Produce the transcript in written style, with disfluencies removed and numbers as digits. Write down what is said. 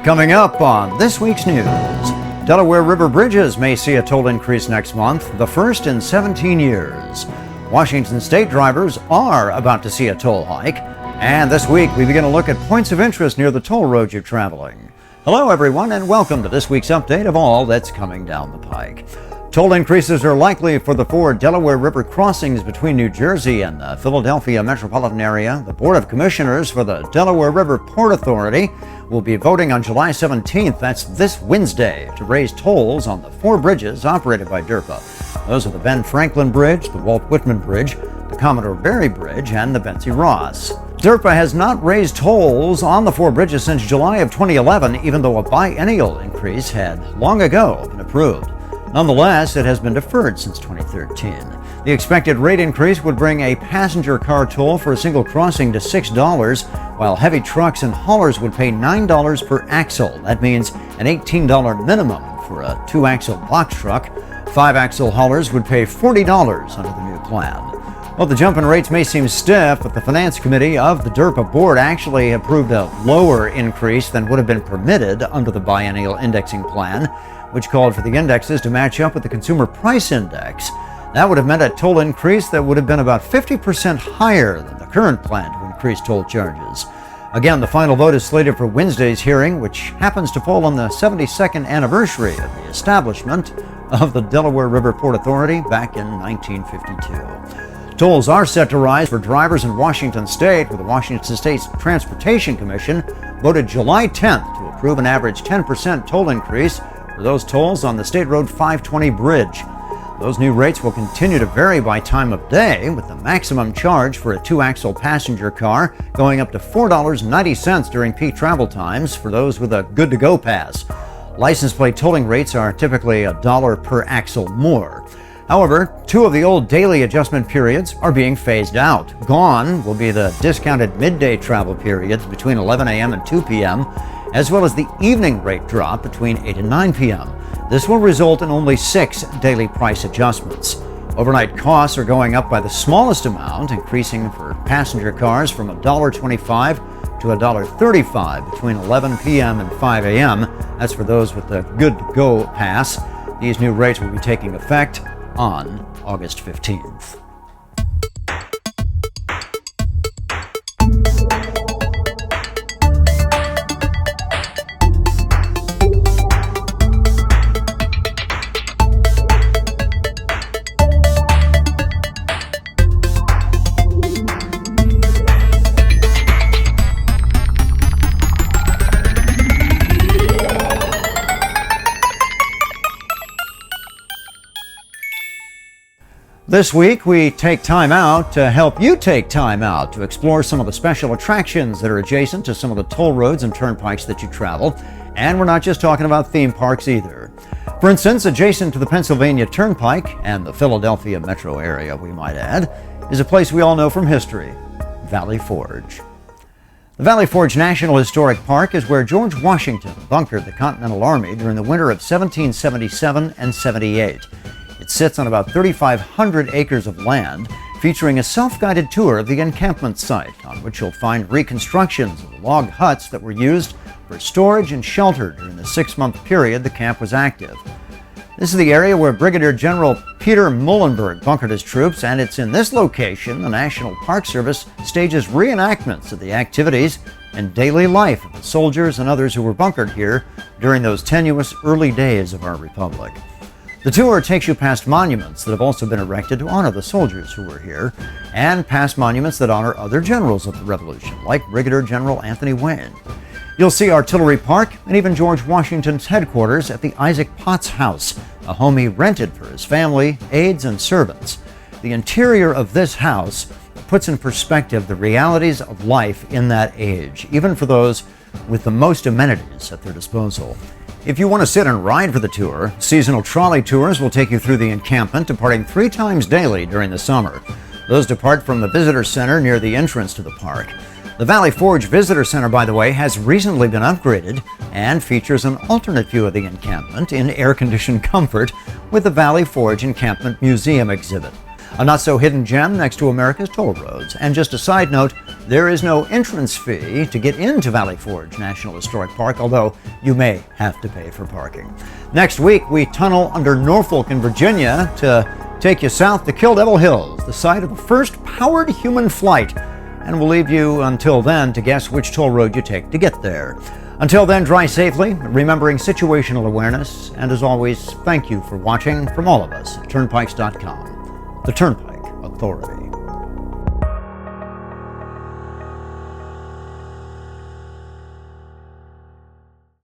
Coming up on this week's news, Delaware River bridges may see a toll increase next month, the first in 17 years. Washington state drivers are about to see a toll hike. And this week, we begin to look at points of interest near the toll road you're traveling. Hello, everyone, and welcome to this week's update of all that's coming down the pike. Toll increases are likely for the 4 Delaware River crossings between New Jersey and the Philadelphia metropolitan area. The Board of Commissioners for the Delaware River Port Authority will be voting on July 17th, that's this Wednesday, to raise tolls on the 4 bridges operated by DRPA. Those are the Ben Franklin Bridge, the Walt Whitman Bridge, the Commodore Barry Bridge, and the Betsy Ross. DRPA has not raised tolls on the 4 bridges since July of 2011, even though a biennial increase had long ago been approved. Nonetheless, it has been deferred since 2013. The expected rate increase would bring a passenger car toll for a single crossing to $6, while heavy trucks and haulers would pay $9 per axle. That means an $18 minimum for a 2-axle box truck. 5-axle haulers would pay $40 under the new plan. Well, the jump in rates may seem stiff, but the Finance Committee of the DRPA Board actually approved a lower increase than would have been permitted under the biennial indexing plan, which called for the indexes to match up with the Consumer Price Index. That would have meant a toll increase that would have been about 50% higher than the current plan to increase toll charges. Again, the final vote is slated for Wednesday's hearing, which happens to fall on the 72nd anniversary of the establishment of the Delaware River Port Authority back in 1952. Tolls are set to rise for drivers in Washington State, where the Washington State Transportation Commission voted July 10th to approve an average 10% toll increase for those tolls on the State Road 520 bridge. Those new rates will continue to vary by time of day, with the maximum charge for a 2-axle passenger car going up to $4.90 during peak travel times for those with a good-to-go pass. License plate tolling rates are typically $1 per axle more. However, 2 of the old daily adjustment periods are being phased out. Gone will be the discounted midday travel periods between 11 a.m. and 2 p.m., as well as the evening rate drop between 8 and 9 p.m. This will result in only 6 daily price adjustments. Overnight costs are going up by the smallest amount, increasing for passenger cars from $1.25 to $1.35 between 11 p.m. and 5 a.m. That's for those with the good-to-go pass. These new rates will be taking effect on August 15th. This week, we take time out to help you take time out to explore some of the special attractions that are adjacent to some of the toll roads and turnpikes that you travel. And we're not just talking about theme parks either. For instance, adjacent to the Pennsylvania Turnpike and the Philadelphia metro area, we might add, is a place we all know from history, Valley Forge. The Valley Forge National Historic Park is where George Washington bunkered the Continental Army during the winter of 1777 and 78. It sits on about 3,500 acres of land, featuring a self-guided tour of the encampment site, on which you'll find reconstructions of the log huts that were used for storage and shelter during the 6-month period the camp was active. This is the area where Brigadier General Peter Muhlenberg bunkered his troops, and it's in this location the National Park Service stages reenactments of the activities and daily life of the soldiers and others who were bunkered here during those tenuous early days of our republic. The tour takes you past monuments that have also been erected to honor the soldiers who were here, and past monuments that honor other generals of the Revolution, like Brigadier General Anthony Wayne. You'll see Artillery Park and even George Washington's headquarters at the Isaac Potts House, a home he rented for his family, aides, and servants. The interior of this house puts in perspective the realities of life in that age, even for those with the most amenities at their disposal. If you want to sit and ride for the tour, seasonal trolley tours will take you through the encampment, departing 3 times daily during the summer. Those depart from the visitor center near the entrance to the park. The Valley Forge Visitor Center, by the way, has recently been upgraded and features an alternate view of the encampment in air-conditioned comfort with the Valley Forge Encampment Museum exhibit. A not-so-hidden gem next to America's toll roads. And just a side note, There is no entrance fee to get into Valley Forge National Historic Park, although you may have to pay for parking. Next week, we tunnel under Norfolk in Virginia to take you south to Kill Devil Hills, the site of the first powered human flight. And we'll leave you until then to guess which toll road you take to get there. Until then, drive safely, remembering situational awareness. And as always, thank you for watching from all of us at Turnpikes.com, the Turnpike Authority.